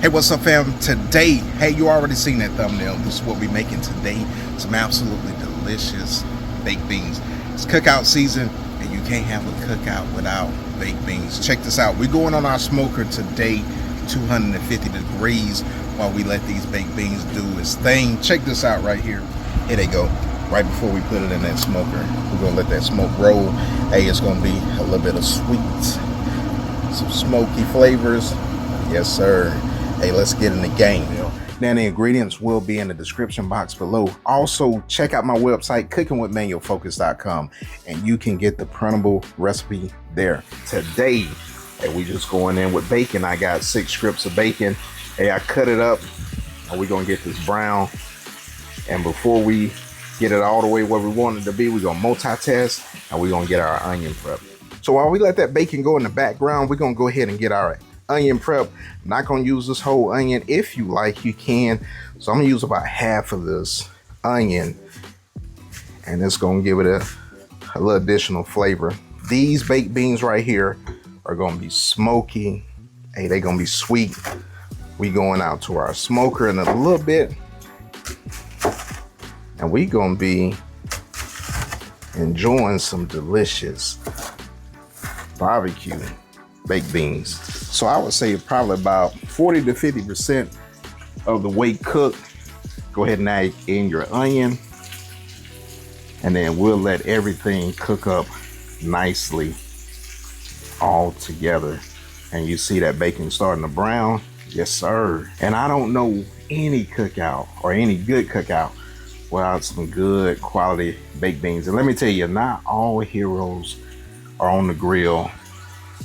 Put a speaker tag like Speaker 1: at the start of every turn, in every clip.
Speaker 1: Hey, what's up, fam? Today, hey, you already seen that thumbnail. This is what we're making today. Some absolutely delicious baked beans. It's cookout season, and you can't have a cookout without baked beans. Check this out. We're going on our smoker today, 250 degrees, while we let these baked beans do its thing. Check this out right here. Here they go. Right before we put it in that smoker, we're gonna let that smoke roll. Hey, it's gonna be a little bit of sweet, some smoky flavors. Yes, sir. Hey, let's get in the game. Now, the ingredients will be in the description box below. Also, check out my website, cookingwithmanualfocus.com, and you can get the printable recipe there. Today, hey, we just going in with bacon. I got 6 strips of bacon. Hey, I cut it up, and we're gonna get this brown. And before we get it all the way where we want it to be, we're gonna multitask, and we're gonna get our onion prep. So while we let that bacon go in the background, we're gonna go ahead and get our onion prep. I'm not gonna use this whole onion. If you like, you can. So I'm gonna use about half of this onion, and it's gonna give it a little additional flavor. These baked beans right here are gonna be smoky. Hey, they're gonna be sweet. We going out to our smoker in a little bit, and we gonna be enjoying some delicious barbecue baked beans. So I would say probably about 40 to 50% of the way cooked. Go ahead and add in your onion, and then we'll let everything cook up nicely all together. And you see that bacon starting to brown. Yes, sir. And I don't know any cookout or any good cookout without some good quality baked beans. And let me tell you, not all heroes are on the grill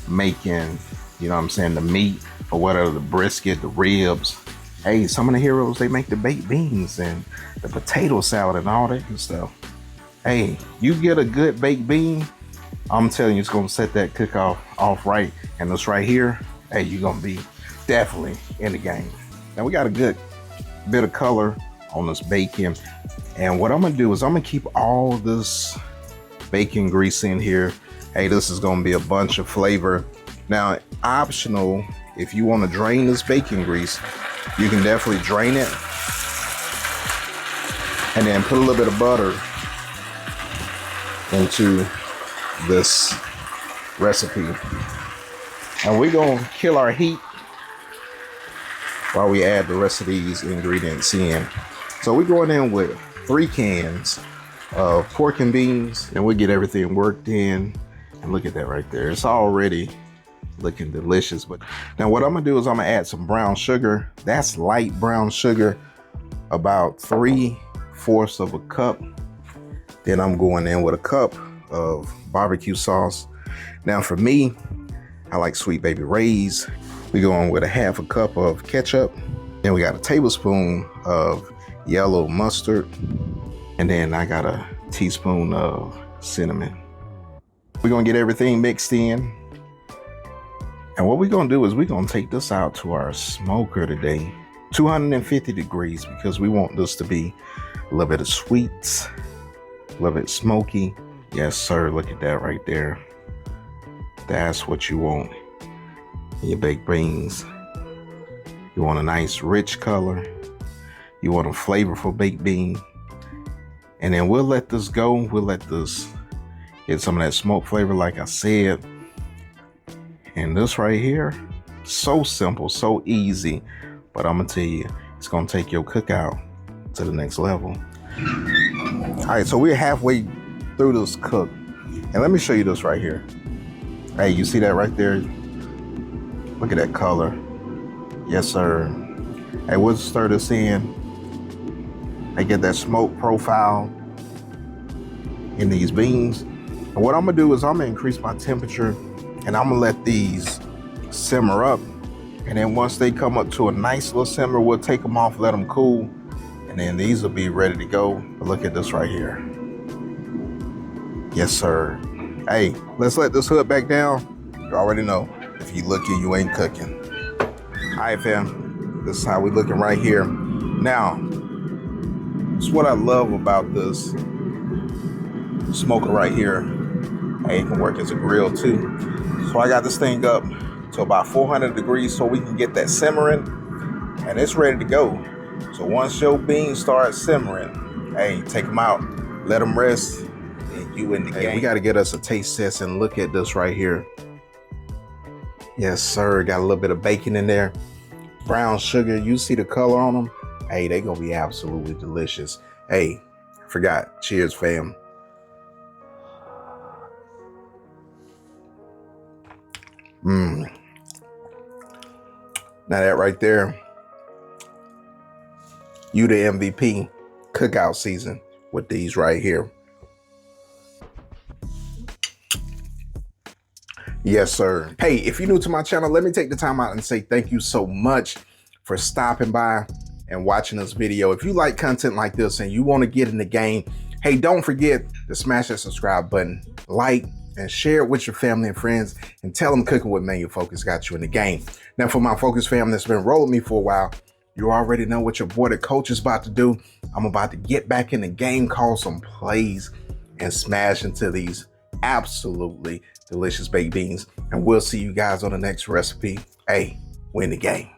Speaker 1: making, you know what I'm saying, the meat or whatever, the brisket, the ribs. Hey, some of the heroes, they make the baked beans and the potato salad and all that good stuff. Hey, you get a good baked bean, I'm telling you, it's gonna set that cook off right. And this right here, hey, you're gonna be definitely in the game. Now we got a good bit of color on this bacon. And what I'm gonna do is I'm gonna keep all this bacon grease in here. Hey, this is gonna be a bunch of flavor. Now, optional, if you wanna drain this bacon grease, you can definitely drain it and then put a little bit of butter into this recipe. And we're gonna kill our heat while we add the rest of these ingredients in. So we're going in with 3 cans of pork and beans, and we'll get everything worked in. And look at that right there. It's already looking delicious. But now what I'm gonna do is I'm gonna add some brown sugar. That's light brown sugar, about 3/4 of a cup. Then I'm going in with a cup of barbecue sauce. Now for me, I like Sweet Baby Ray's. We go in with a 1/2 cup of ketchup. Then we got a tablespoon of yellow mustard. And then I got a teaspoon of cinnamon. We're gonna get everything mixed in. And what we're gonna do is we're gonna take this out to our smoker today, 250 degrees, because we want this to be a little bit of sweets, a little bit smoky. Yes, sir, look at that right there. That's what you want in your baked beans. You want a nice rich color. You want a flavorful baked bean. And then we'll let this go. We'll let this get some of that smoke flavor, like I said. And this right here, so simple, so easy. But I'm gonna tell you, it's gonna take your cookout to the next level. All right, so we're halfway through this cook. And let me show you this right here. Hey, you see that right there? Look at that color. Yes, sir. Hey, we'll stir this in. I get that smoke profile in these beans. And what I'm gonna do is I'm gonna increase my temperature, and I'm gonna let these simmer up. And then once they come up to a nice little simmer, we'll take them off, let them cool. And then these will be ready to go. But look at this right here. Yes, sir. Hey, let's let this hood back down. You already know, if you looking, you ain't cooking. All right, fam, this is how we looking right here. Now, it's what I love about this smoker right here. Hey, it can work as a grill too. So I got this thing up to about 400 degrees so we can get that simmering. and it's ready to go. So once your beans start simmering, hey, take them out, let them rest, and you in the game. We got to get us a taste test and look at this right here. Yes, sir. Got a little bit of bacon in there. Brown sugar. You see the color on them? Hey, they gonna be absolutely delicious. Hey, forgot. Cheers, fam. Now that right there, you the MVP cookout season with these right here. Yes, sir. Hey, if you're new to my channel, let me take the time out and say thank you so much for stopping by and watching this video. If you like content like this and you want to get in the game, hey, don't forget to smash that subscribe button, like, and share it with your family and friends, and tell them Cooking with Manual Focus got you in the game. Now, for my Focus fam that's been rolling me for a while, you already know what your boy the coach is about to do. I'm about to get back in the game, call some plays, and smash into these absolutely delicious baked beans. And we'll see you guys on the next recipe. Hey, win the game.